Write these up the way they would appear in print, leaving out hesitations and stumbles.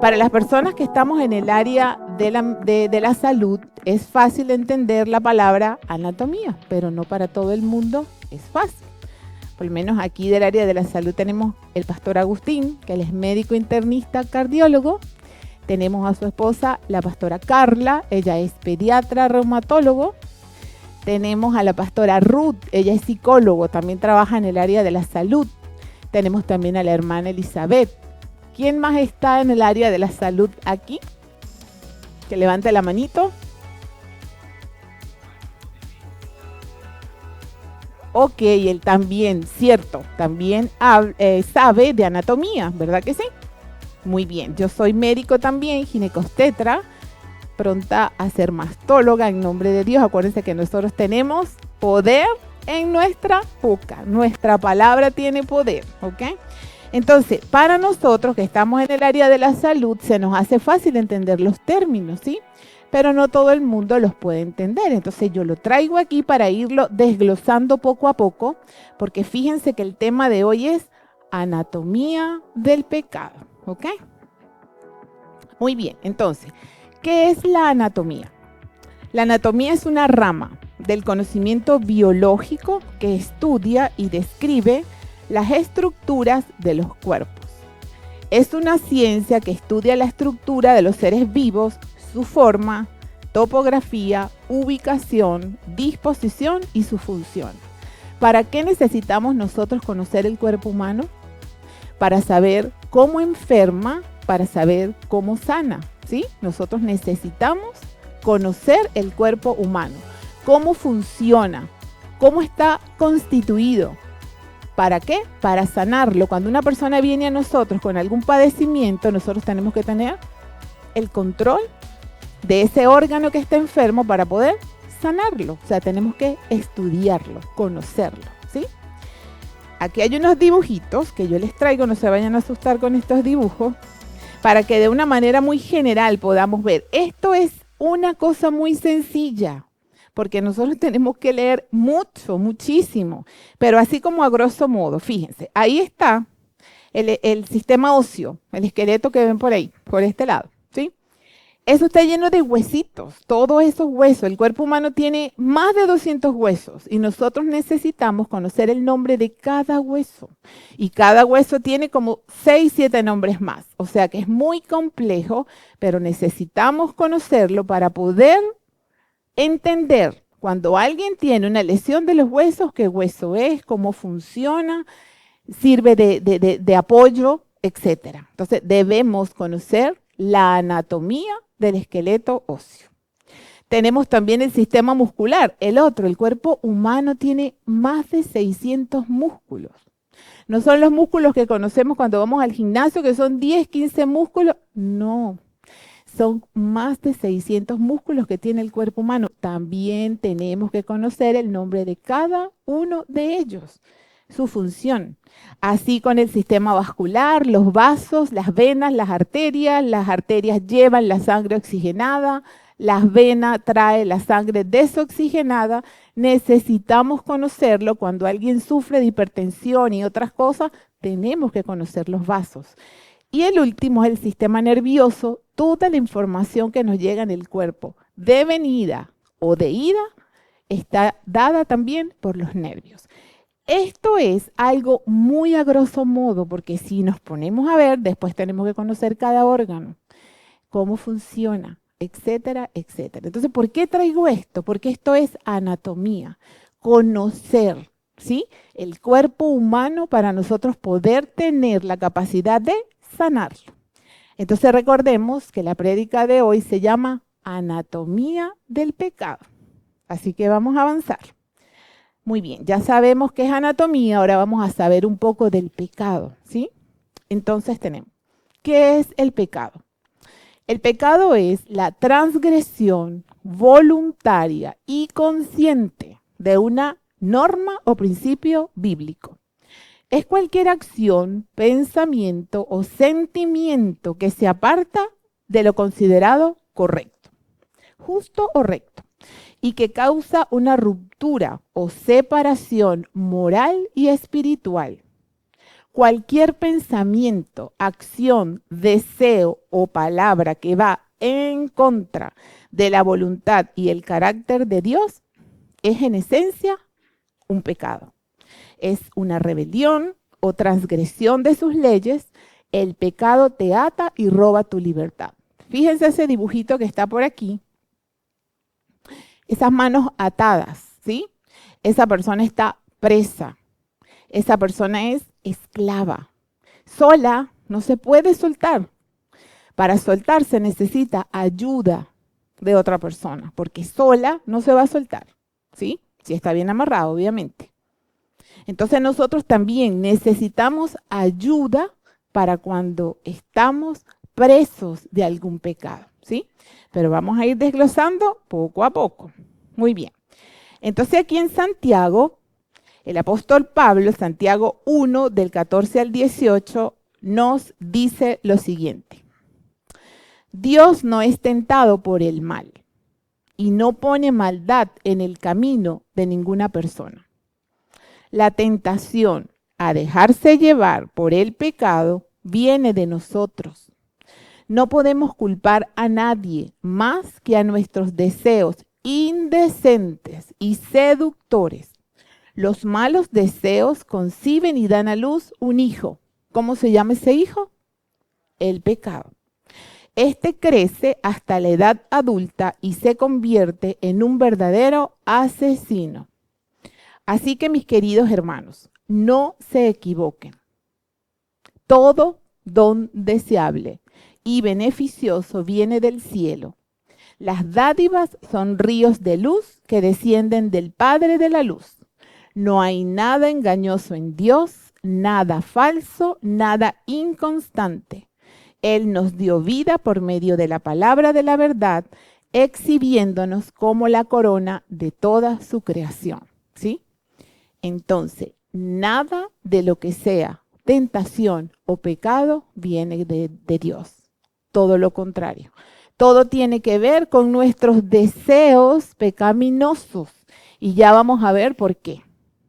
Para las personas que estamos en el área de la salud, es fácil entender la palabra anatomía, pero no para todo el mundo es fácil. Por lo menos aquí del área de la salud tenemos el pastor Agustín, que él es médico internista cardiólogo. Tenemos a su esposa, la pastora Carla, ella es pediatra reumatólogo. Tenemos a la pastora Ruth, ella es psicólogo, también trabaja en el área de la salud. Tenemos también a la hermana Elizabeth. ¿Quién más está en el área de la salud aquí? Que levante la manito. Ok, él también, cierto, también sabe de anatomía, ¿verdad que sí? Muy bien, yo soy médico también, ginecostetra, pronta a ser mastóloga en nombre de Dios. Acuérdense que nosotros tenemos poder en nuestra boca, nuestra palabra tiene poder, ¿ok? Entonces, para nosotros que estamos en el área de la salud, se nos hace fácil entender los términos, ¿sí? Pero no todo el mundo los puede entender. Entonces, yo lo traigo aquí para irlo desglosando poco a poco, porque fíjense que el tema de hoy es anatomía del pecado, ¿ok? Muy bien, entonces, ¿qué es la anatomía? La anatomía es una rama del conocimiento biológico que estudia y describe las estructuras de los cuerpos. Es una ciencia que estudia la estructura de los seres vivos, su forma, topografía, ubicación, disposición y su función. ¿Para qué necesitamos nosotros conocer el cuerpo humano? Para saber cómo enferma, para saber cómo sana, ¿sí? Nosotros necesitamos conocer el cuerpo humano, cómo funciona, cómo está constituido. ¿Para qué? Para sanarlo. Cuando una persona viene a nosotros con algún padecimiento, nosotros tenemos que tener el control de ese órgano que está enfermo para poder sanarlo. O sea, tenemos que estudiarlo, conocerlo, ¿sí? Aquí hay unos dibujitos que yo les traigo, no se vayan a asustar con estos dibujos, para que de una manera muy general podamos ver. Esto es una cosa muy sencilla, porque nosotros tenemos que leer mucho, muchísimo, pero así como a grosso modo, fíjense, ahí está el sistema óseo, el esqueleto que ven por ahí, por este lado, ¿sí? Eso está lleno de huesitos, todos esos huesos. El cuerpo humano tiene más de 200 huesos y nosotros necesitamos conocer el nombre de cada hueso. Y cada hueso tiene como 6, 7 nombres más. O sea que es muy complejo, pero necesitamos conocerlo para poder entender cuando alguien tiene una lesión de los huesos, qué hueso es, cómo funciona, sirve de apoyo, etc. Entonces debemos conocer la anatomía del esqueleto óseo. Tenemos también el sistema muscular, el otro, el cuerpo humano tiene más de 600 músculos. No son los músculos que conocemos cuando vamos al gimnasio, que son 10, 15 músculos, no. Son más de 600 músculos que tiene el cuerpo humano. También tenemos que conocer el nombre de cada uno de ellos, su función. Así con el sistema vascular, los vasos, las venas, las arterias llevan la sangre oxigenada, las venas traen la sangre desoxigenada. Necesitamos conocerlo cuando alguien sufre de hipertensión y otras cosas, tenemos que conocer los vasos. Y el último es el sistema nervioso, toda la información que nos llega en el cuerpo, de venida o de ida, está dada también por los nervios. Esto es algo muy a grosso modo, porque si nos ponemos a ver, después tenemos que conocer cada órgano, cómo funciona, etcétera, etcétera. Entonces, ¿por qué traigo esto? Porque esto es anatomía, conocer, ¿sí? El cuerpo humano para nosotros poder tener la capacidad de sanarlo. Entonces recordemos que la prédica de hoy se llama Anatomía del Pecado. Así que vamos a avanzar. Muy bien, ya sabemos qué es anatomía, ahora vamos a saber un poco del pecado, ¿sí? Entonces tenemos, ¿qué es el pecado? El pecado es la transgresión voluntaria y consciente de una norma o principio bíblico. Es cualquier acción, pensamiento o sentimiento que se aparta de lo considerado correcto, justo o recto, y que causa una ruptura o separación moral y espiritual. Cualquier pensamiento, acción, deseo o palabra que va en contra de la voluntad y el carácter de Dios es en esencia un pecado. Es una rebelión o transgresión de sus leyes. El pecado te ata y roba tu libertad. Fíjense ese dibujito que está por aquí. Esas manos atadas, ¿sí? Esa persona está presa. Esa persona es esclava. Sola no se puede soltar. Para soltar se necesita ayuda de otra persona, porque sola no se va a soltar, ¿sí? Si está bien amarrado, obviamente. Entonces nosotros también necesitamos ayuda para cuando estamos presos de algún pecado, ¿sí? Pero vamos a ir desglosando poco a poco. Muy bien. Entonces aquí en Santiago, el apóstol Pablo, Santiago 1, del 14 al 18, nos dice lo siguiente. Dios no es tentado por el mal y no pone maldad en el camino de ninguna persona. La tentación a dejarse llevar por el pecado viene de nosotros. No podemos culpar a nadie más que a nuestros deseos indecentes y seductores. Los malos deseos conciben y dan a luz un hijo. ¿Cómo se llama ese hijo? El pecado. Este crece hasta la edad adulta y se convierte en un verdadero asesino. Así que, mis queridos hermanos, no se equivoquen. Todo don deseable y beneficioso viene del cielo. Las dádivas son ríos de luz que descienden del Padre de la luz. No hay nada engañoso en Dios, nada falso, nada inconstante. Él nos dio vida por medio de la palabra de la verdad, exhibiéndonos como la corona de toda su creación. ¿Sí? Entonces, nada de lo que sea tentación o pecado viene de Dios. Todo lo contrario. Todo tiene que ver con nuestros deseos pecaminosos. Y ya vamos a ver por qué.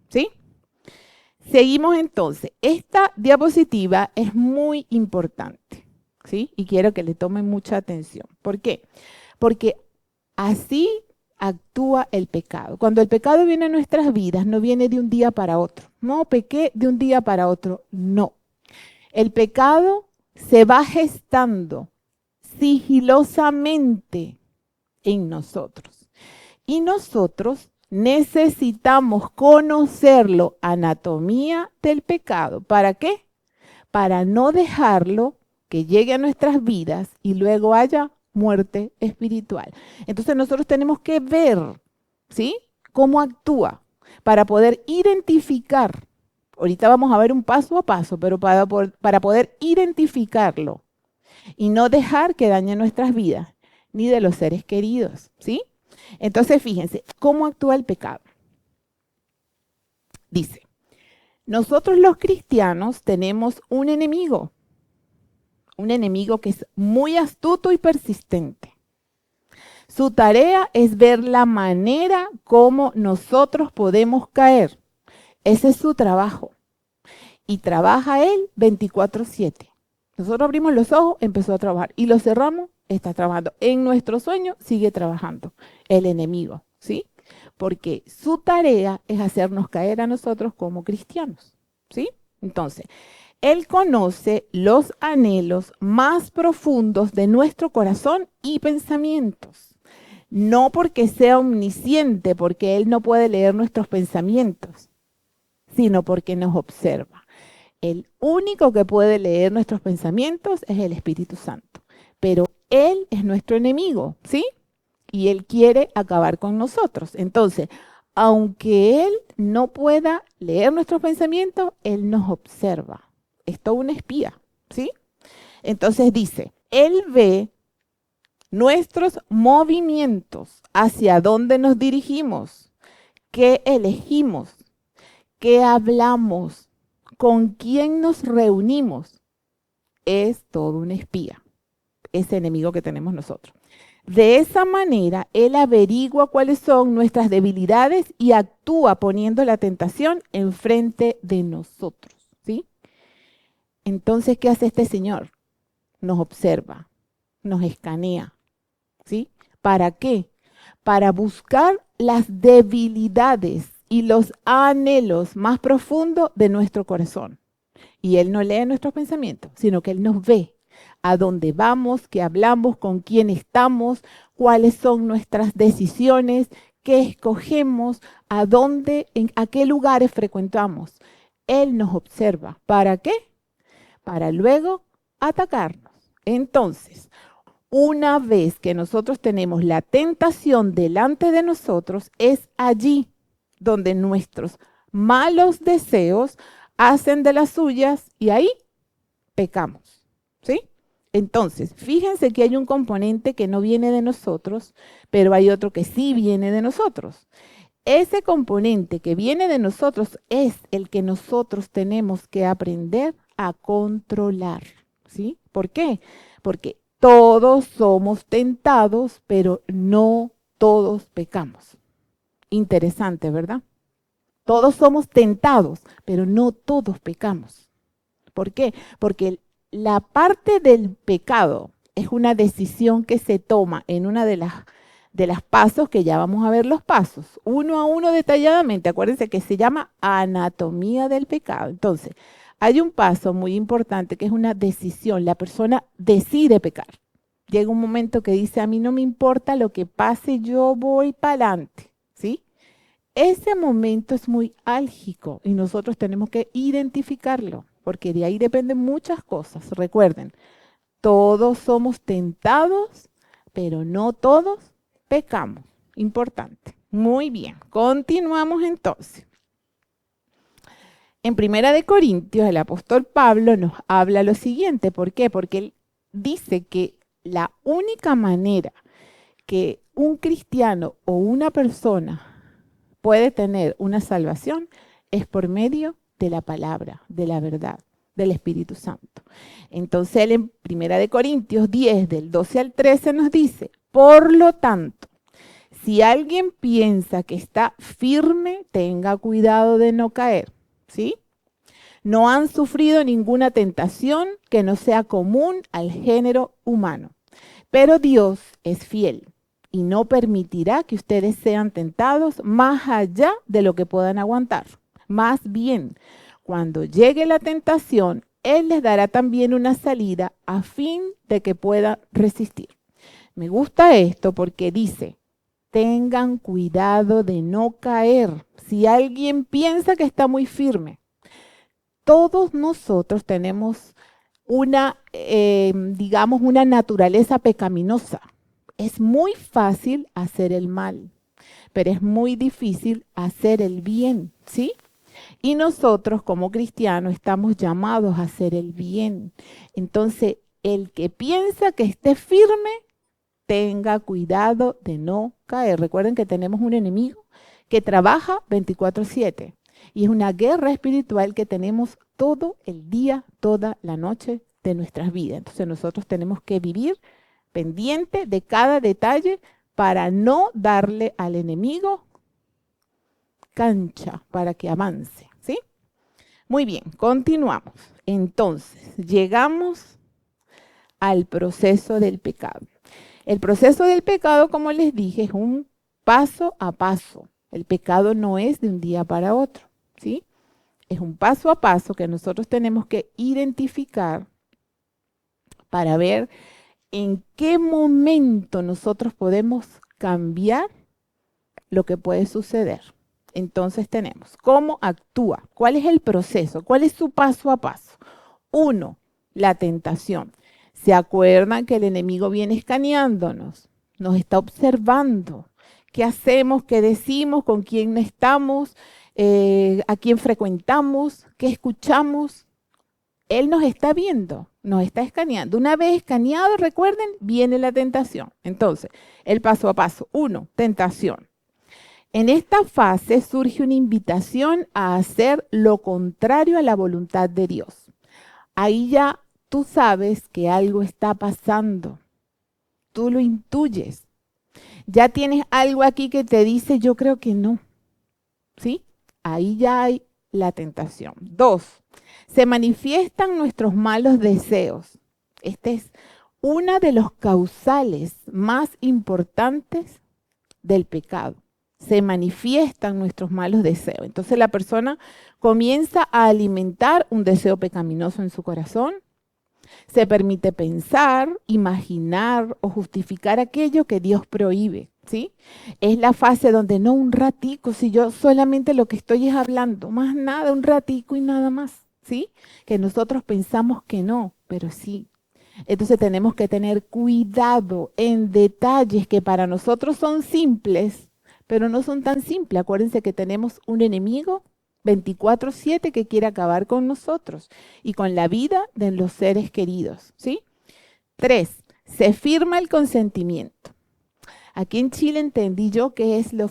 ¿Sí? Seguimos entonces. Esta diapositiva es muy importante. ¿Sí? Y quiero que le tomen mucha atención. ¿Por qué? Porque así actúa el pecado. Cuando el pecado viene a nuestras vidas, no viene de un día para otro. No pequé de un día para otro. No. El pecado se va gestando sigilosamente en nosotros. Y nosotros necesitamos conocerlo, anatomía del pecado. ¿Para qué? Para no dejarlo que llegue a nuestras vidas y luego haya muerte espiritual. Entonces nosotros tenemos que ver, ¿sí?, cómo actúa para poder identificar. Ahorita vamos a ver un paso a paso, pero para poder identificarlo y no dejar que dañe nuestras vidas ni de los seres queridos, ¿sí? Entonces fíjense, ¿cómo actúa el pecado? Dice, nosotros los cristianos tenemos un enemigo que es muy astuto y persistente. Su tarea es ver la manera como nosotros podemos caer. Ese es su trabajo. Y trabaja él 24/7. Nosotros abrimos los ojos, empezó a trabajar. Y los cerramos, está trabajando. En nuestro sueño sigue trabajando el enemigo, ¿sí? Porque su tarea es hacernos caer a nosotros como cristianos, ¿sí? Entonces, él conoce los anhelos más profundos de nuestro corazón y pensamientos. No porque sea omnisciente, porque él no puede leer nuestros pensamientos, sino porque nos observa. El único que puede leer nuestros pensamientos es el Espíritu Santo. Pero él es nuestro enemigo, ¿sí? Y él quiere acabar con nosotros. Entonces, aunque él no pueda leer nuestros pensamientos, él nos observa. Es todo un espía, ¿sí? Entonces dice, él ve nuestros movimientos, hacia dónde nos dirigimos, qué elegimos, qué hablamos, con quién nos reunimos. Es todo un espía, ese enemigo que tenemos nosotros. De esa manera, él averigua cuáles son nuestras debilidades y actúa poniendo la tentación enfrente de nosotros, ¿sí? Entonces, ¿qué hace este señor? Nos observa, nos escanea, ¿sí? ¿Para qué? Para buscar las debilidades y los anhelos más profundos de nuestro corazón. Y Él no lee nuestros pensamientos, sino que Él nos ve a dónde vamos, qué hablamos, con quién estamos, cuáles son nuestras decisiones, qué escogemos, a dónde, a qué lugares frecuentamos. Él nos observa. ¿Para qué? Para luego atacarnos. Entonces, una vez que nosotros tenemos la tentación delante de nosotros, es allí donde nuestros malos deseos hacen de las suyas y ahí pecamos, ¿sí? Entonces, fíjense que hay un componente que no viene de nosotros, pero hay otro que sí viene de nosotros. Ese componente que viene de nosotros es el que nosotros tenemos que aprender a controlar, ¿sí? ¿Por qué? Porque todos somos tentados, pero no todos pecamos. Interesante, ¿verdad? Todos somos tentados, pero no todos pecamos. ¿Por qué? Porque la parte del pecado es una decisión que se toma en una de las pasos, que ya vamos a ver los pasos, uno a uno detalladamente. Acuérdense que se llama anatomía del pecado. Entonces, hay un paso muy importante que es una decisión. La persona decide pecar. Llega un momento que dice, a mí no me importa lo que pase, yo voy para adelante, ¿sí? Ese momento es muy álgico y nosotros tenemos que identificarlo, porque de ahí dependen muchas cosas. Recuerden, todos somos tentados, pero no todos pecamos. Importante. Muy bien, continuamos entonces. En Primera de Corintios, el apóstol Pablo nos habla lo siguiente. ¿Por qué? Porque él dice que la única manera que un cristiano o una persona puede tener una salvación es por medio de la palabra, de la verdad, del Espíritu Santo. Entonces él en Primera de Corintios 10, del 12 al 13 nos dice, por lo tanto, si alguien piensa que está firme, tenga cuidado de no caer, ¿sí? No han sufrido ninguna tentación que no sea común al género humano, pero Dios es fiel y no permitirá que ustedes sean tentados más allá de lo que puedan aguantar. Más bien, cuando llegue la tentación, Él les dará también una salida a fin de que puedan resistir. Me gusta esto porque dice, tengan cuidado de no caer. Si alguien piensa que está muy firme, todos nosotros tenemos una, digamos, una naturaleza pecaminosa. Es muy fácil hacer el mal, pero es muy difícil hacer el bien, ¿sí? Y nosotros como cristianos estamos llamados a hacer el bien. Entonces, el que piensa que esté firme, tenga cuidado de no caer. Recuerden que tenemos un enemigo que trabaja 24/7 y es una guerra espiritual que tenemos todo el día, toda la noche de nuestras vidas. Entonces nosotros tenemos que vivir pendiente de cada detalle para no darle al enemigo cancha para que avance, ¿sí? Muy bien, continuamos. Entonces, llegamos al proceso del pecado. El proceso del pecado, como les dije, es un paso a paso. El pecado no es de un día para otro, ¿sí? Es un paso a paso que nosotros tenemos que identificar para ver en qué momento nosotros podemos cambiar lo que puede suceder. Entonces tenemos cómo actúa, cuál es el proceso, cuál es su paso a paso. Uno, la tentación. ¿Se acuerdan que el enemigo viene escaneándonos? Nos está observando. ¿Qué hacemos? ¿Qué decimos? ¿Con quién estamos? ¿A quién frecuentamos? ¿Qué escuchamos? Él nos está viendo, nos está escaneando. Una vez escaneado, recuerden, viene la tentación. Entonces, el paso a paso. Uno, tentación. En esta fase surge una invitación a hacer lo contrario a la voluntad de Dios. Ahí ya tú sabes que algo está pasando. Tú lo intuyes. Ya tienes algo aquí que te dice, yo creo que no. ¿Sí? Ahí ya hay la tentación. 2, se manifiestan nuestros malos deseos. Este es uno de los causales más importantes del pecado. Se manifiestan nuestros malos deseos. Entonces la persona comienza a alimentar un deseo pecaminoso en su corazón, se permite pensar, imaginar o justificar aquello que Dios prohíbe, ¿sí? Es la fase donde no un ratico, si yo solamente lo que estoy es hablando, más nada, un ratico y nada más, ¿sí? Que nosotros pensamos que no, pero sí. Entonces tenemos que tener cuidado en detalles que para nosotros son simples, pero no son tan simples. Acuérdense que tenemos un enemigo 24/7 que quiere acabar con nosotros y con la vida de los seres queridos, ¿sí? 3, se firma el consentimiento. Aquí en Chile entendí yo qué es lo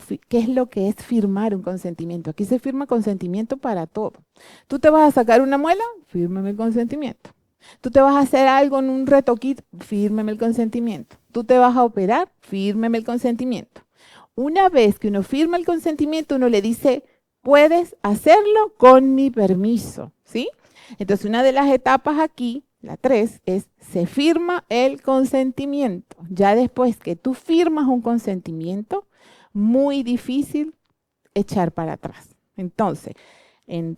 que es firmar un consentimiento. Aquí se firma consentimiento para todo. Tú te vas a sacar una muela, fírmame el consentimiento. Tú te vas a hacer algo en un retoquito, fírmeme el consentimiento. Tú te vas a operar, fírmeme el consentimiento. Una vez que uno firma el consentimiento, uno le dice, puedes hacerlo con mi permiso, ¿sí? Entonces, una de las etapas aquí, la 3, es se firma el consentimiento. Ya después que tú firmas un consentimiento, muy difícil echar para atrás. Entonces,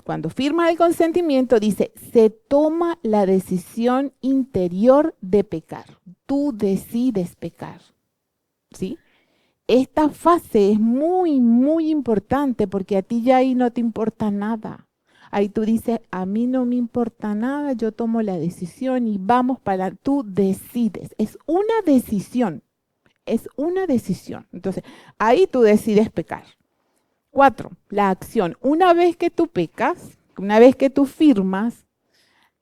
cuando firmas el consentimiento, dice, se toma la decisión interior de pecar. Tú decides pecar, ¿sí? Esta fase es muy, muy importante porque a ti ya ahí no te importa nada. Ahí tú dices, a mí no me importa nada, yo tomo la decisión y vamos para, tú decides. Es una decisión, es una decisión. Entonces, ahí tú decides pecar. 4, la acción. Una vez que tú pecas, una vez que tú firmas,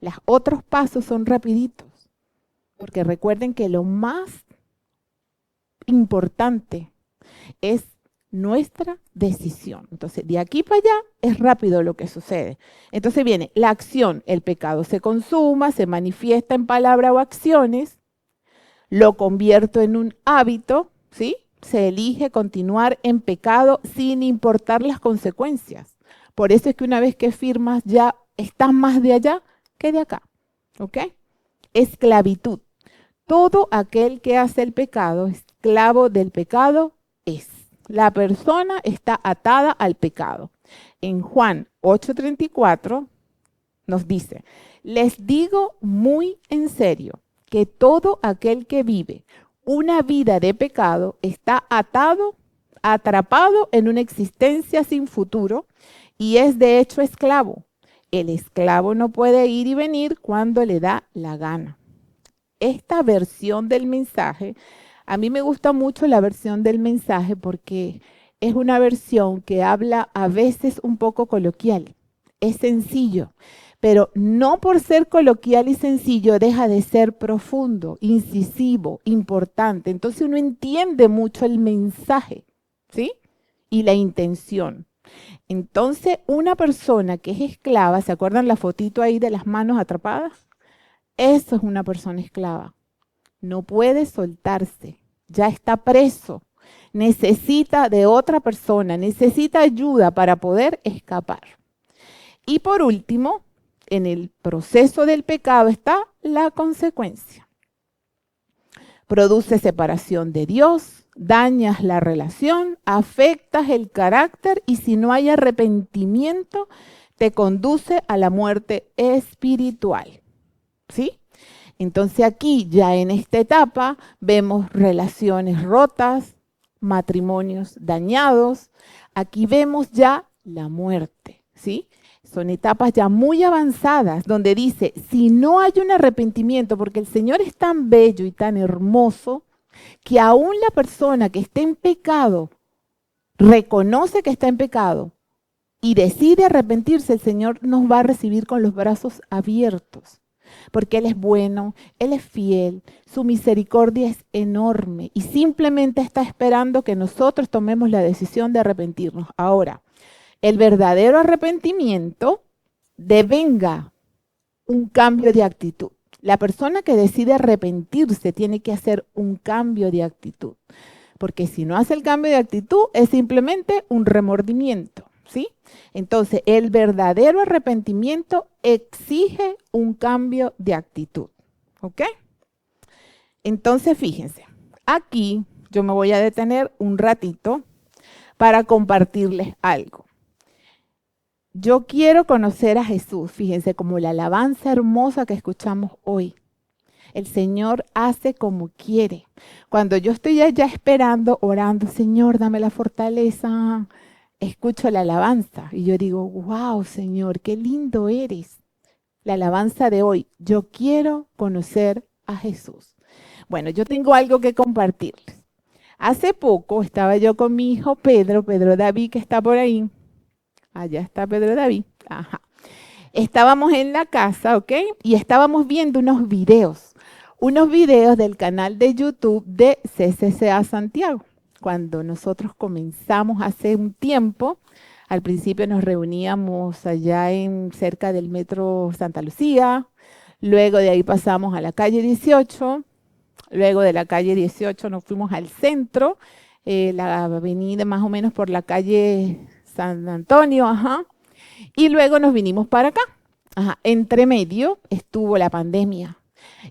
los otros pasos son rapiditos. Porque recuerden que lo más importante es nuestra decisión. Entonces, de aquí para allá es rápido lo que sucede. Entonces viene la acción, el pecado se consuma, se manifiesta en palabra o acciones, lo convierto en un hábito, ¿sí? Se elige continuar en pecado sin importar las consecuencias. Por eso es que una vez que firmas ya estás más de allá que de acá, ¿ok? Esclavitud. Todo aquel que hace el pecado, esclavo del pecado es. La persona está atada al pecado. En Juan 8:34 nos dice, les digo muy en serio que todo aquel que vive una vida de pecado está atado, atrapado en una existencia sin futuro y es de hecho esclavo. El esclavo no puede ir y venir cuando le da la gana. Esta versión del mensaje, a mí me gusta mucho la versión del mensaje porque es una versión que habla a veces un poco coloquial. Es sencillo, pero no por ser coloquial y sencillo deja de ser profundo, incisivo, importante. Entonces uno entiende mucho el mensaje, ¿sí? Y la intención. Entonces una persona que es esclava, ¿se acuerdan la fotito ahí de las manos atrapadas? Eso es una persona esclava. No puede soltarse, ya está preso. Necesita de otra persona, necesita ayuda para poder escapar. Y por último, en el proceso del pecado está la consecuencia. Produce separación de Dios, dañas la relación, afectas el carácter y si no hay arrepentimiento, te conduce a la muerte espiritual. ¿Sí? Entonces aquí, ya en esta etapa, vemos relaciones rotas, matrimonios dañados. Aquí vemos ya la muerte, ¿sí? Son etapas ya muy avanzadas donde dice, si no hay un arrepentimiento, porque el Señor es tan bello y tan hermoso, que aún la persona que está en pecado, reconoce que está en pecado y decide arrepentirse, el Señor nos va a recibir con los brazos abiertos. Porque Él es bueno, Él es fiel, su misericordia es enorme y simplemente está esperando que nosotros tomemos la decisión de arrepentirnos. Ahora, el verdadero arrepentimiento devenga un cambio de actitud. La persona que decide arrepentirse tiene que hacer un cambio de actitud, porque si no hace el cambio de actitud es simplemente un remordimiento, ¿sí? Entonces, el verdadero arrepentimiento exige un cambio de actitud, ¿ok? Entonces, fíjense, aquí yo me voy a detener un ratito para compartirles algo. Yo quiero conocer a Jesús, fíjense, como la alabanza hermosa que escuchamos hoy. El Señor hace como quiere. Cuando yo estoy allá esperando, orando, Señor, dame la fortaleza, escucho la alabanza y yo digo, wow, Señor, qué lindo eres. La alabanza de hoy, yo quiero conocer a Jesús. Bueno, yo tengo algo que compartirles. Hace poco estaba yo con mi hijo Pedro David, que está por ahí. Allá está Pedro David. Ajá. Estábamos en la casa, ¿ok? Y estábamos viendo unos videos del canal de YouTube de CCCA Santiago. Cuando nosotros comenzamos hace un tiempo, al principio nos reuníamos allá cerca del metro Santa Lucía, luego de ahí pasamos a la calle 18, luego de la calle 18 nos fuimos al centro, la avenida más o menos por la calle San Antonio, ajá, y luego nos vinimos para acá. Ajá. Entre medio estuvo la pandemia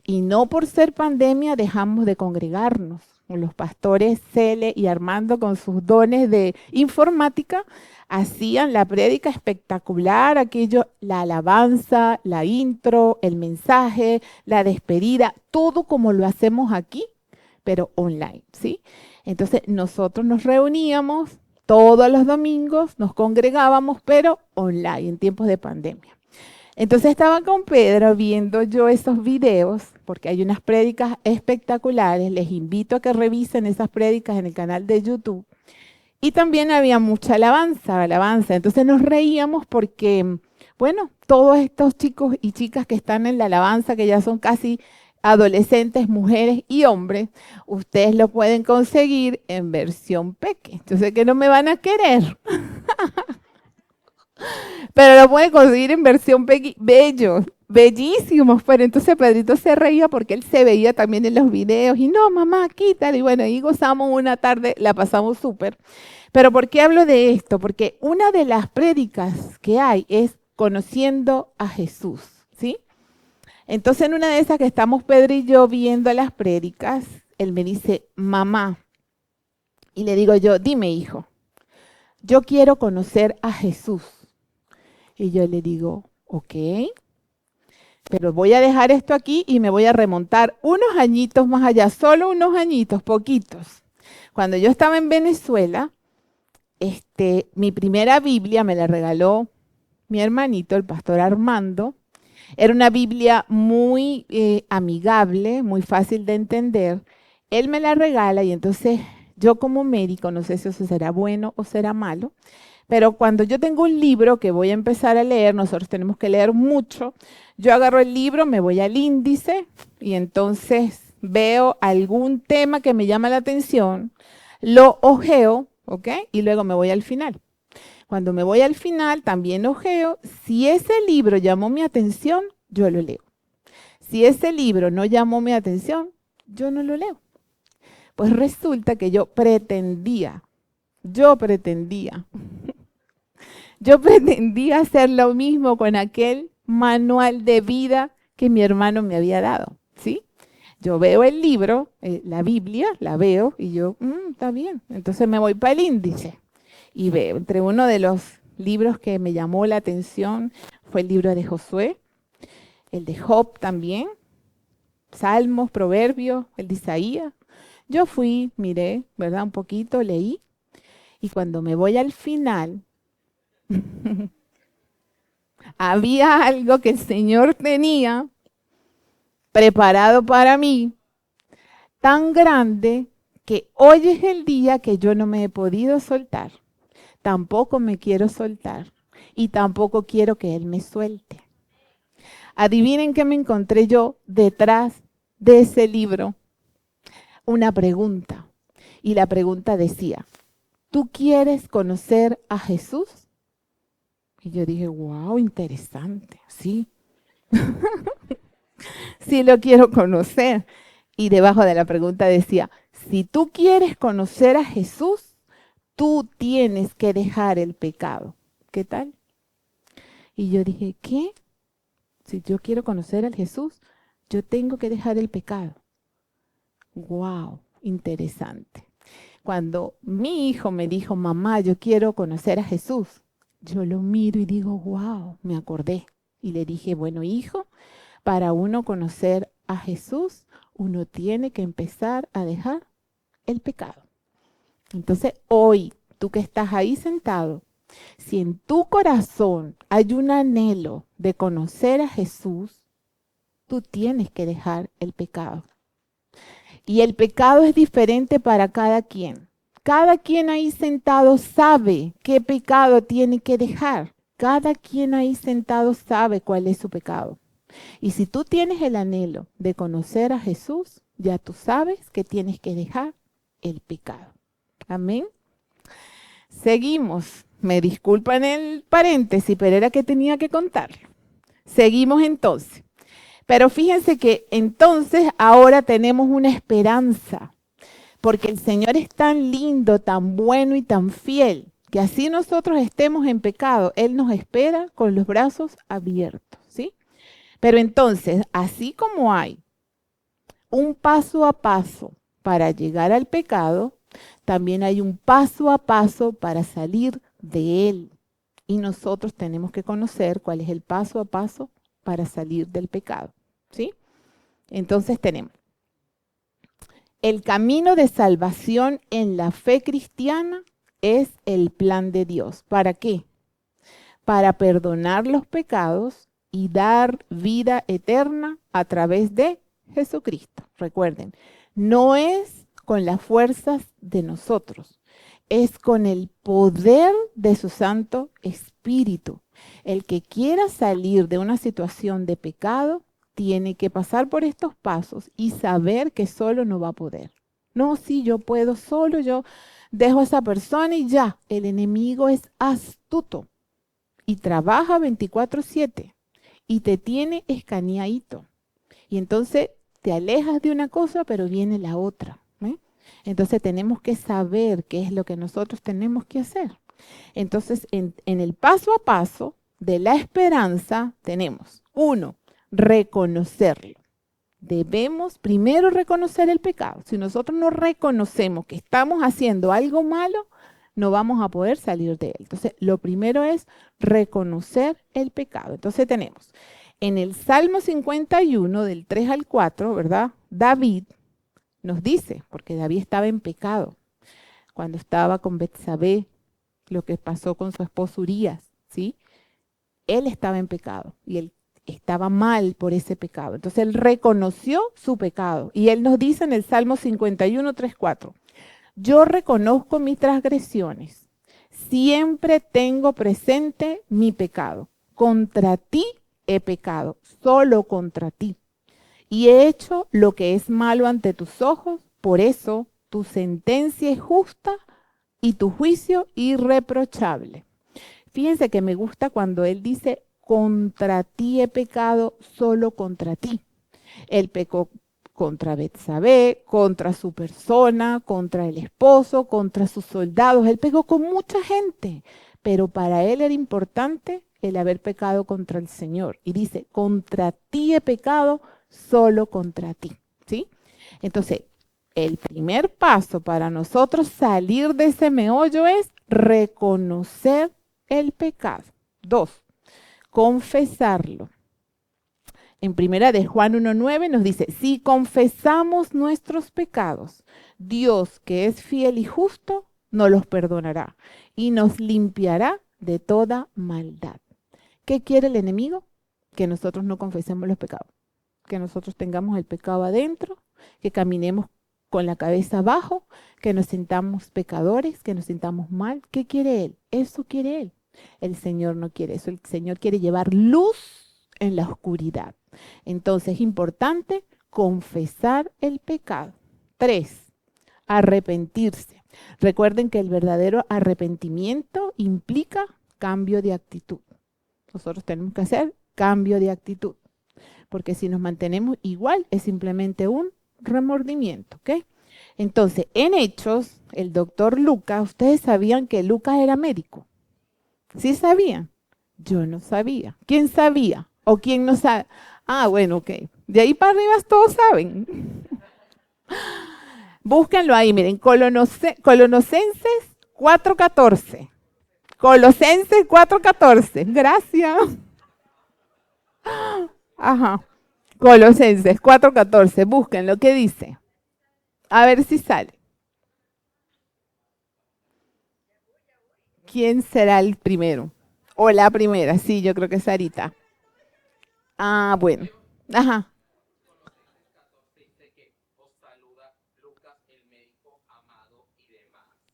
y no por ser pandemia dejamos de congregarnos. Los pastores Cele y Armando con sus dones de informática hacían la prédica espectacular, aquello, la alabanza, la intro, el mensaje, la despedida, todo como lo hacemos aquí, pero online, ¿sí? Entonces nosotros nos reuníamos todos los domingos, nos congregábamos, pero online, en tiempos de pandemia. Entonces estaba con Pedro viendo yo esos videos, porque hay unas prédicas espectaculares, les invito a que revisen esas prédicas en el canal de YouTube. Y también había mucha alabanza. Entonces nos reíamos porque, bueno, todos estos chicos y chicas que están en la alabanza, que ya son casi adolescentes, mujeres y hombres, ustedes lo pueden conseguir en versión peque. Entonces, que no me van a querer. Pero lo pueden conseguir en versión peque, bellos, bellísimos. Pero entonces Pedrito se reía porque él se veía también en los videos y no, mamá, quítale. Y bueno, ahí gozamos una tarde, la pasamos súper. Pero ¿por qué hablo de esto? Porque una de las prédicas que hay es conociendo a Jesús, ¿sí? Entonces en una de esas que estamos Pedro y yo viendo las prédicas, él me dice, mamá, y le digo yo, dime hijo, yo quiero conocer a Jesús. Y yo le digo, ok, pero voy a dejar esto aquí y me voy a remontar unos añitos más allá, solo unos añitos, poquitos. Cuando yo estaba en Venezuela, mi primera Biblia me la regaló mi hermanito, el pastor Armando. Era una Biblia muy amigable, muy fácil de entender. Él me la regala y entonces yo como médico, no sé si eso será bueno o será malo, pero cuando yo tengo un libro que voy a empezar a leer, nosotros tenemos que leer mucho, yo agarro el libro, me voy al índice y entonces veo algún tema que me llama la atención, lo ojeo, ¿ok? Y luego me voy al final. Cuando me voy al final, también ojeo. Si ese libro llamó mi atención, yo lo leo. Si ese libro no llamó mi atención, yo no lo leo. Pues resulta que yo pretendía hacer lo mismo con aquel manual de vida que mi hermano me había dado, ¿sí? Yo veo el libro, la Biblia, la veo y yo, está bien. Entonces me voy para el índice. Y veo, entre uno de los libros que me llamó la atención fue el libro de Josué, el de Job también, Salmos, Proverbios, el de Isaías. Yo fui, miré, ¿verdad? Un poquito, leí. Y cuando me voy al final, había algo que el Señor tenía preparado para mí, tan grande que hoy es el día que yo no me he podido soltar. Tampoco me quiero soltar y tampoco quiero que Él me suelte. Adivinen qué me encontré yo detrás de ese libro. Una pregunta. Y la pregunta decía, ¿tú quieres conocer a Jesús? Y yo dije, wow, interesante, sí. Sí lo quiero conocer. Y debajo de la pregunta decía, si tú quieres conocer a Jesús, tú tienes que dejar el pecado. ¿Qué tal? Y yo dije, ¿qué? Si yo quiero conocer al Jesús, yo tengo que dejar el pecado. ¡Wow! Interesante. Cuando mi hijo me dijo, mamá, yo quiero conocer a Jesús, yo lo miro y digo, wow, me acordé. Y le dije, bueno, hijo, para uno conocer a Jesús, uno tiene que empezar a dejar el pecado. Entonces, hoy, tú que estás ahí sentado, si en tu corazón hay un anhelo de conocer a Jesús, tú tienes que dejar el pecado. Y el pecado es diferente para cada quien. Cada quien ahí sentado sabe qué pecado tiene que dejar. Cada quien ahí sentado sabe cuál es su pecado. Y si tú tienes el anhelo de conocer a Jesús, ya tú sabes que tienes que dejar el pecado. Amén. Seguimos. Me disculpan el paréntesis, pero era que tenía que contarlo. Seguimos entonces. Pero fíjense que entonces ahora tenemos una esperanza, porque el Señor es tan lindo, tan bueno y tan fiel, que así nosotros estemos en pecado, Él nos espera con los brazos abiertos, ¿sí? Pero entonces, así como hay un paso a paso para llegar al pecado, también hay un paso a paso para salir de él. Y nosotros tenemos que conocer cuál es el paso a paso para salir del pecado, ¿sí? Entonces tenemos el camino de salvación en la fe cristiana es el plan de Dios. ¿Para qué? Para perdonar los pecados y dar vida eterna a través de Jesucristo. Recuerden, no es con las fuerzas de nosotros, es con el poder de su Santo Espíritu. El que quiera salir de una situación de pecado tiene que pasar por estos pasos y saber que solo no va a poder. No, sí, yo puedo solo, yo dejo a esa persona y ya. El enemigo es astuto y trabaja 24/7 y te tiene escaneadito. Y entonces te alejas de una cosa, pero viene la otra. Entonces tenemos que saber qué es lo que nosotros tenemos que hacer. Entonces, en el paso a paso de la esperanza tenemos, 1, reconocerlo. Debemos primero reconocer el pecado. Si nosotros no reconocemos que estamos haciendo algo malo, no vamos a poder salir de él. Entonces, lo primero es reconocer el pecado. Entonces tenemos en el Salmo 51, del 3 al 4, ¿verdad? David nos dice, porque David estaba en pecado, cuando estaba con Betsabé, lo que pasó con su esposo Urías, ¿sí? Él estaba en pecado y él estaba mal por ese pecado. Entonces él reconoció su pecado y él nos dice en el Salmo 51, 3, 4, yo reconozco mis transgresiones, siempre tengo presente mi pecado. Contra ti he pecado, solo contra ti. Y he hecho lo que es malo ante tus ojos, por eso tu sentencia es justa y tu juicio irreprochable. Fíjense que me gusta cuando él dice, contra ti he pecado, solo contra ti. Él pecó contra Betsabé, contra su persona, contra el esposo, contra sus soldados. Él pecó con mucha gente, pero para él era importante el haber pecado contra el Señor. Y dice, contra ti he pecado, solo contra ti, ¿sí? Entonces, el primer paso para nosotros salir de ese meollo es reconocer el pecado. 2, confesarlo. En primera de Juan 1:9 nos dice, si confesamos nuestros pecados, Dios, que es fiel y justo, nos los perdonará y nos limpiará de toda maldad. ¿Qué quiere el enemigo? Que nosotros no confesemos los pecados, que nosotros tengamos el pecado adentro, que caminemos con la cabeza abajo, que nos sintamos pecadores, que nos sintamos mal. ¿Qué quiere él? Eso quiere él. El Señor no quiere eso. El Señor quiere llevar luz en la oscuridad. Entonces es importante confesar el pecado. 3, arrepentirse. Recuerden que el verdadero arrepentimiento implica cambio de actitud. Nosotros tenemos que hacer cambio de actitud, porque si nos mantenemos igual es simplemente un remordimiento, ¿ok? Entonces, en Hechos, el doctor Lucas, ustedes sabían que Lucas era médico. ¿Sí sabían? Yo no sabía. ¿Quién sabía? ¿O quién no sabe? Ah, bueno, ok. De ahí para arriba todos saben. Búsquenlo ahí, miren, Colosenses 4:14. Colosenses 4:14. Gracias. Ajá. Colosenses 4:14. Búsquenlo, ¿qué dice? A ver si sale. ¿Quién será el primero? O la primera, sí, yo creo que es Sarita. Ah, bueno. Ajá.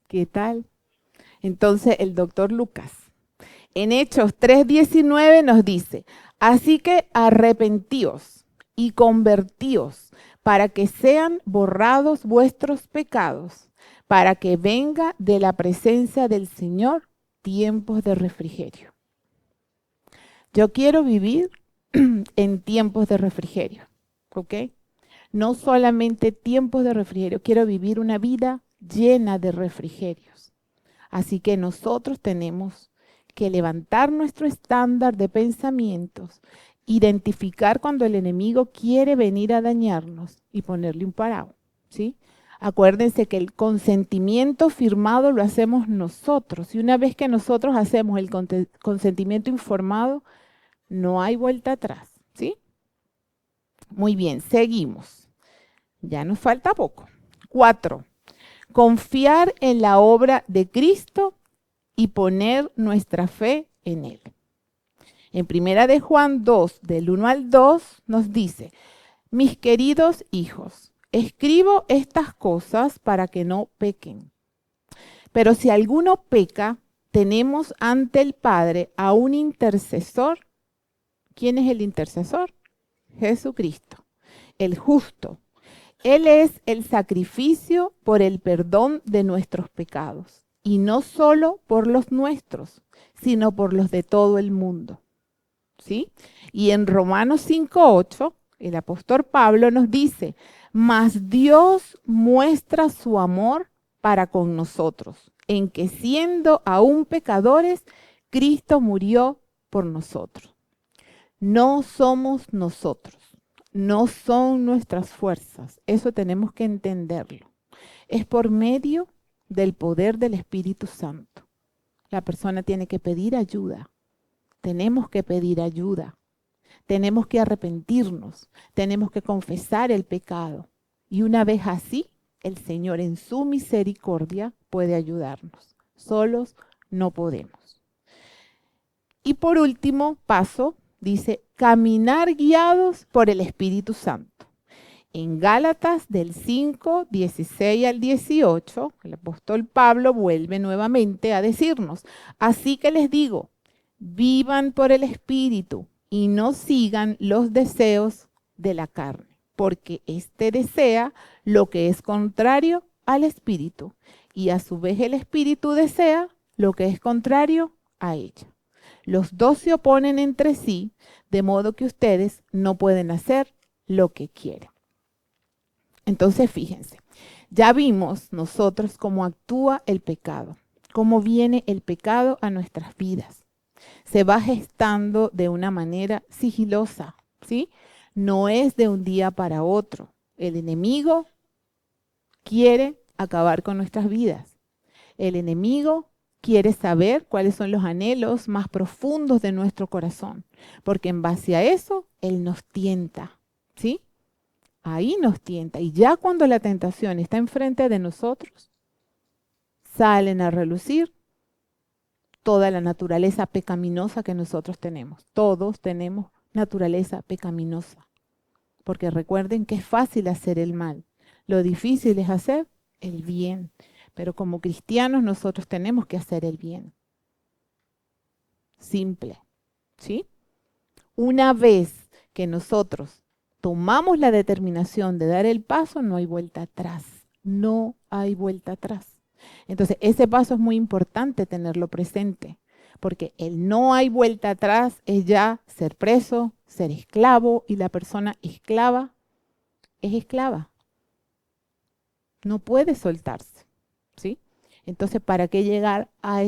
¿Qué tal? Entonces, el doctor Lucas. En Hechos 3:19 nos dice, así que arrepentíos y convertíos para que sean borrados vuestros pecados, para que venga de la presencia del Señor tiempos de refrigerio. Yo quiero vivir en tiempos de refrigerio, ¿ok? No solamente tiempos de refrigerio, quiero vivir una vida llena de refrigerios. Así que nosotros tenemos que levantar nuestro estándar de pensamientos, identificar cuando el enemigo quiere venir a dañarnos y ponerle un parado, ¿sí? Acuérdense que el consentimiento firmado lo hacemos nosotros y una vez que nosotros hacemos el consentimiento informado, no hay vuelta atrás, ¿sí? Muy bien, seguimos. Ya nos falta poco. 4. Confiar en la obra de Cristo y poner nuestra fe en Él. En primera de Juan 2, del 1 al 2, nos dice, mis queridos hijos, escribo estas cosas para que no pequen. Pero si alguno peca, tenemos ante el Padre a un intercesor. ¿Quién es el intercesor? Jesucristo, el justo. Él es el sacrificio por el perdón de nuestros pecados. Y no solo por los nuestros, sino por los de todo el mundo. ¿Sí? Y en Romanos 5:8, el apóstol Pablo nos dice, mas Dios muestra su amor para con nosotros, en que siendo aún pecadores, Cristo murió por nosotros. No somos nosotros, no son nuestras fuerzas, eso tenemos que entenderlo. Es por medio del poder del Espíritu Santo. La persona tiene que pedir ayuda, tenemos que pedir ayuda, tenemos que arrepentirnos, tenemos que confesar el pecado. Y una vez así, el Señor en su misericordia puede ayudarnos. Solos no podemos. Y por último paso, dice, caminar guiados por el Espíritu Santo. En Gálatas del 5, 16 al 18, el apóstol Pablo vuelve nuevamente a decirnos, así que les digo, vivan por el Espíritu y no sigan los deseos de la carne, porque éste desea lo que es contrario al Espíritu y a su vez el Espíritu desea lo que es contrario a ella. Los dos se oponen entre sí, de modo que ustedes no pueden hacer lo que quieren. Entonces, fíjense, ya vimos nosotros cómo actúa el pecado, cómo viene el pecado a nuestras vidas. Se va gestando de una manera sigilosa, ¿sí? No es de un día para otro. El enemigo quiere acabar con nuestras vidas. El enemigo quiere saber cuáles son los anhelos más profundos de nuestro corazón, porque en base a eso, él nos tienta, ¿sí? Ahí nos tienta. Y ya cuando la tentación está enfrente de nosotros, salen a relucir toda la naturaleza pecaminosa que nosotros tenemos. Todos tenemos naturaleza pecaminosa. Porque recuerden que es fácil hacer el mal. Lo difícil es hacer el bien. Pero como cristianos nosotros tenemos que hacer el bien. Simple. ¿Sí? Una vez que nosotros tomamos la determinación de dar el paso, no hay vuelta atrás. No hay vuelta atrás. Entonces, ese paso es muy importante tenerlo presente, porque el no hay vuelta atrás es ya ser preso, ser esclavo, y la persona esclava es esclava. No puede soltarse, ¿sí? Entonces, ¿para qué llegar a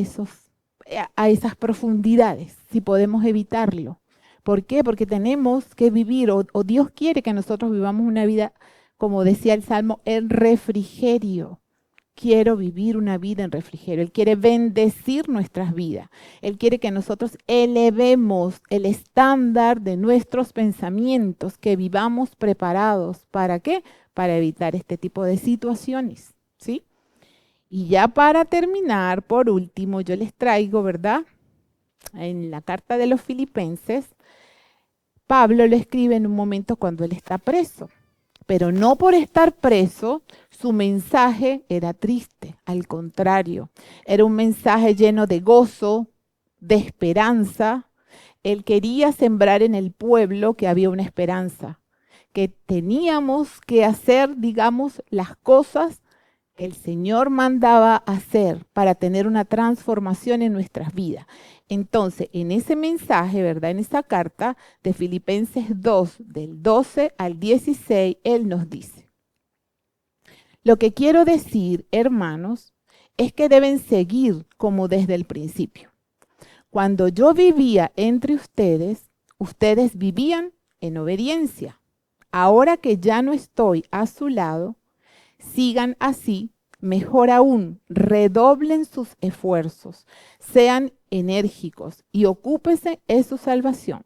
a esas profundidades, si podemos evitarlo. ¿Por qué? Porque tenemos que vivir, o Dios quiere que nosotros vivamos una vida, como decía el Salmo, en refrigerio. Quiero vivir una vida en refrigerio. Él quiere bendecir nuestras vidas. Él quiere que nosotros elevemos el estándar de nuestros pensamientos, que vivamos preparados. ¿Para qué? Para evitar este tipo de situaciones, ¿sí? Y ya para terminar, por último, yo les traigo, ¿verdad? En la carta de los Filipenses, Pablo lo escribe en un momento cuando él está preso. Pero no por estar preso, su mensaje era triste. Al contrario, era un mensaje lleno de gozo, de esperanza. Él quería sembrar en el pueblo que había una esperanza, que teníamos que hacer, digamos, las cosas que el Señor mandaba hacer para tener una transformación en nuestras vidas. Entonces, en ese mensaje, ¿verdad? En esa carta de Filipenses 2, del 12 al 16, Él nos dice: lo que quiero decir, hermanos, es que deben seguir como desde el principio. Cuando yo vivía entre ustedes, ustedes vivían en obediencia. Ahora que ya no estoy a su lado, sigan así, mejor aún, redoblen sus esfuerzos, sean enérgicos y ocúpense en su salvación,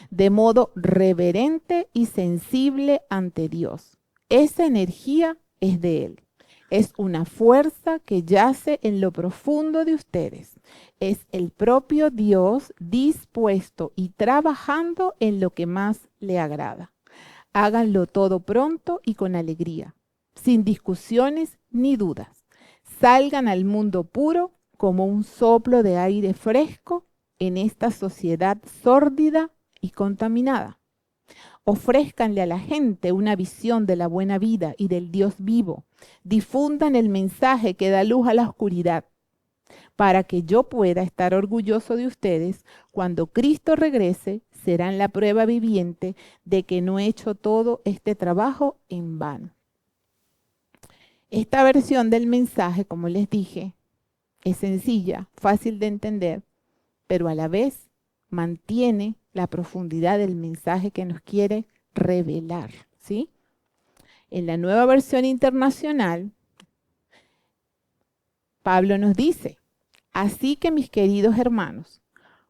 de modo reverente y sensible ante Dios. Esa energía es de Él. Es una fuerza que yace en lo profundo de ustedes. Es el propio Dios dispuesto y trabajando en lo que más le agrada. Háganlo todo pronto y con alegría, sin discusiones ni dudas. Salgan al mundo puro como un soplo de aire fresco en esta sociedad sórdida y contaminada. Ofrézcanle a la gente una visión de la buena vida y del Dios vivo. Difundan el mensaje que da luz a la oscuridad, para que yo pueda estar orgulloso de ustedes cuando Cristo regrese. Serán la prueba viviente de que no he hecho todo este trabajo en vano. Esta versión del mensaje, como les dije, es sencilla, fácil de entender, pero a la vez mantiene la profundidad del mensaje que nos quiere revelar, ¿sí? En la Nueva Versión Internacional, Pablo nos dice: así que, mis queridos hermanos,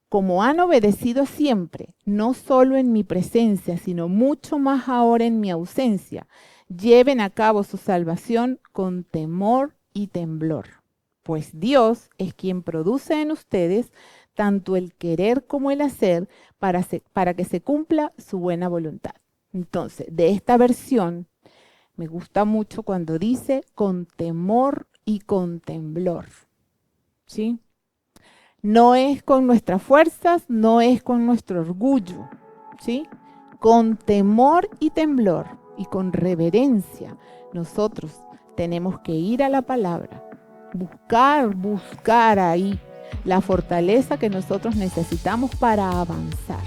como han obedecido siempre, no solo en mi presencia, sino mucho más ahora en mi ausencia, lleven a cabo su salvación con temor y temblor, pues Dios es quien produce en ustedes tanto el querer como el hacer para que se cumpla su buena voluntad. Entonces, de esta versión me gusta mucho cuando dice con temor y con temblor, ¿sí? No es con nuestras fuerzas, no es con nuestro orgullo, ¿sí? Con temor y temblor y con reverencia, nosotros tenemos que ir a la palabra, buscar ahí la fortaleza que nosotros necesitamos para avanzar.